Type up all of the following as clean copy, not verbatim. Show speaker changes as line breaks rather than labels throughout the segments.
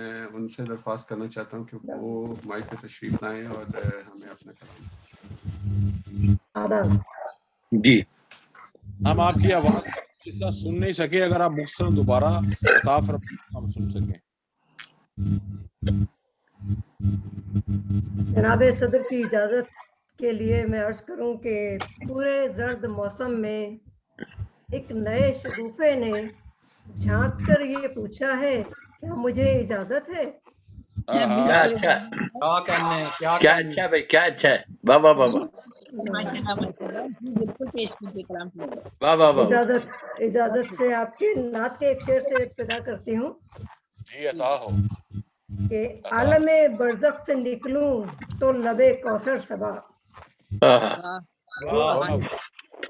میں ان سے درخواست کرنا چاہتا ہوں کہ وہ مائک پہ تشریف لائیں اور ہمیں اپنا کلام.
جی
ہم آپ کی آواز قصہ سن نہیں سکے، اگر آپ مختصراً دوبارہ بتا فرمائیں ہم سن سکیں.
جناب صدر کی اجازت کے لیے میں عرض کروں کہ پورے زرد موسم میں ایک نئے شگوفے نے جھانک کر یہ پوچھا ہے کیا مجھے اجازت ہے؟
کیا اچھا کیا اچھا بھائی، کیا اچھا ہے. واہ واہ واہ واہ واہ واہ.
اجازت سے آپ کے نعت کے ایک شعر سے ابتدا کرتی ہوں
جی عطا ہو.
کہ عالم برزخ سے نکلوں تو لبے کوثر صبا،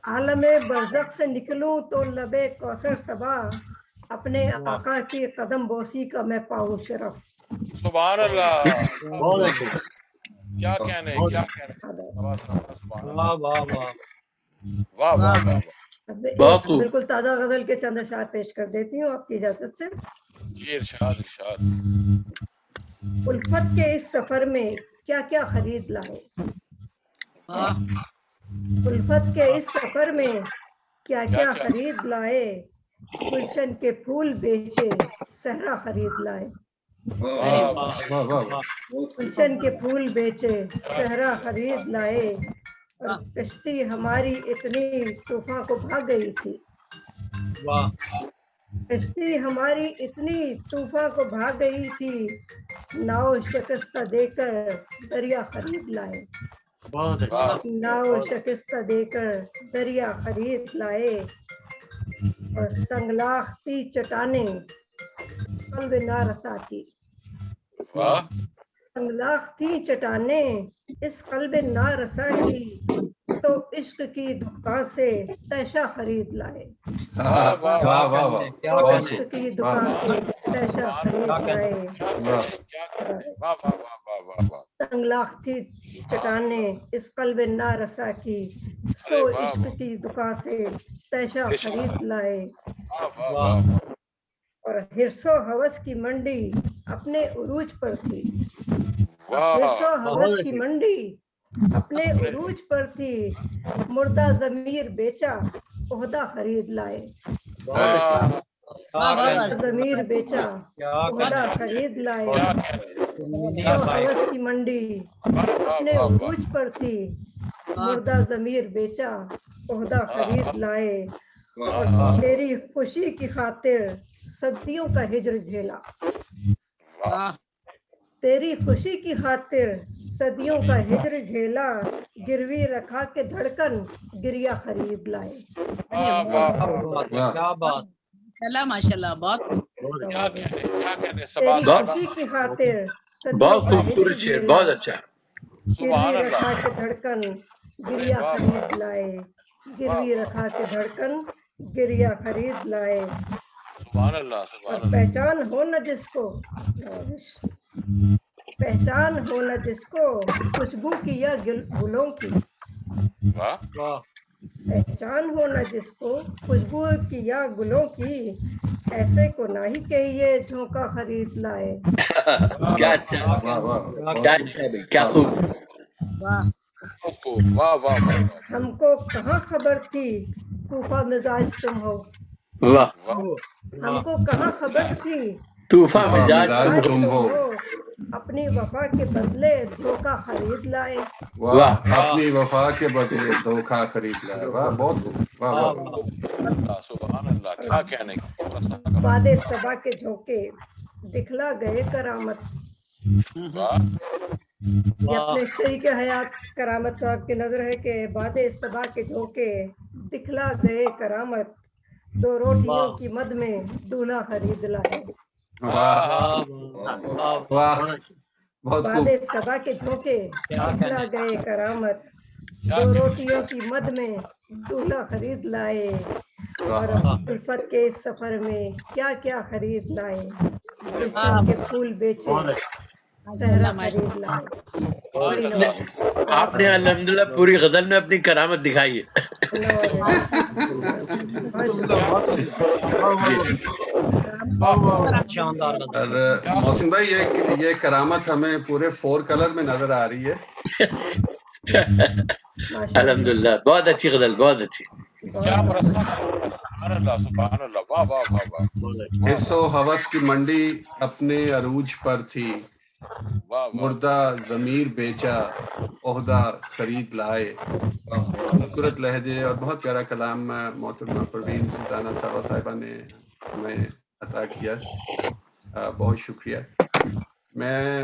عالم برزخ سے نکلوں تو لبے کوثر صبا، اپنے آقا کی قدم بوسی کا میں پاؤں شرف.
سبحان اللہ، کیا کہنے کیا کہنے. واہ واہ واہ.
بالکل تازہ غزل کے چند اشعار پیش کر دیتی ہوں آپ کی اجازت سے.
جی ارشاد ارشاد.
الفت کے اس سفر میں کیا کیا خرید لائے، الفت کے اس سفر میں کیا کیا خرید لائے، گلشن کے پھول بیچے صحرا خرید لائے، گلشن کے پھول بیچے صحرا خرید لائے، اور کشتی ہماری اتنی طوفان کو بھاگ گئی تھی، کشتی ہماری اتنی طوفان کو بھاگ گئی تھی، ناؤ شکستہ دے کر دریا خرید لائے، ناؤ شکستہ دے کر دریا خرید لائے، اور سنگلاختی چٹانیں قلب نارسا کی، سنگلاختی چٹانیں اس قلب نارسا کی، تو عشق کی دکان سے تیشہ خرید لائے، عشق کی دکان سے تیشہ خرید لائے، سنگلاختی چٹانیں اس قلب نارسا کی، سو عشق کی دکان سے تیشہ خرید لائے، اور حرص و ہوس کی منڈی اپنے عروج پر تھی، حرص و ہوس کی منڈی اپنے عروج پر تھی، مردہ ضمیر بیچا عہدہ خرید لائے، ضمیر بیچا عہدہ خرید لائے، ہوس کی منڈی اپنے عروج پر تھی، مردہ ضمیر بیچا عہدہ خرید لائے، اور تیری خوشی کی خاطر صدیوں کا ہجر جھیلا، تیری خوشی کی خاطر صدیوں کا ہجر جھیلا، گروی رکھا کے دھڑکن گریا خرید لائے.
ماشاء اللہ بہت
تیری خوشی کی خاطر صدیوں
بہت
کا ہجر
خوبصورت شعر،
جھیلا،
بہت اچھا.
گروی رکھا کے دھڑکن گریا خرید لائے، گروی رکھا کے دھڑکن گریا خرید لائے،
سبحان اللہ سبحان
اور
اللہ.
پہچان ہو نہ جس کو، پہچان ہو نہ جس کو خوشبو کی یا گلوں کی، پہچان ہو نہ جس کو خوشبو کی یا گلوں کی، ایسے کو نہ ہی کہیے جھونکا خرید لائے.
کیا اچھا، کیا اچھا بھائی، کیا خوب.
واہ واہ.
ہم کو کہاں خبر تھی طوفان مزاج تم ہو،
واہ،
ہم کو کہاں خبر تھی
طوفان مزاج
مزاج تم ہو، اپنی وفا کے بدلے دھوکا خرید لائے.
واہ، اپنی وفا کے بدلے دھوکا خرید لائے. واہ بہت خوب. واہ واہ.
سبحان اللہ، کیا کہنے.
باد صبا کے جھونکے دکھلا گئے کرامت، یہ اپنے شریک حیات کرامت صاحب کی نظر ہے کہ باد صبا کے جھونکے دکھلا گئے کرامت، دو روٹیوں کی مد میں دولہا خرید لائے.
واہ بہت خوب.
باد صبا کے جھونکے دکھلا گئے کرامت، دو روٹیوں کی مد میں دولہا خرید لائے، اور الفت کے اس سفر میں کیا کیا خرید لائے، گلشن کے پھول بیچے صحرا خرید لائے.
آپ نے الحمدللہ پوری غزل میں اپنی کرامت دکھائی ہے.
محسن بھائی یہ کرامت ہمیں پورے 4 کلر میں نظر آ رہی ہے.
الحمدللہ بہت اچھی غزل, بہت اچھی.
سبحان اللہ سبحان اللہ, واہ واہ واہ واہ.
حرص و ہوس کی منڈی اپنے عروج پر تھی, مردہ ضمیر بیچا عہدہ خرید لائے. خوبصورت لہجے اور بہت پیارا کلام محترمہ پروین سلطانہ صاحبہ صاحبہ نے ہمیں عطا کیا, بہت شکریہ. میں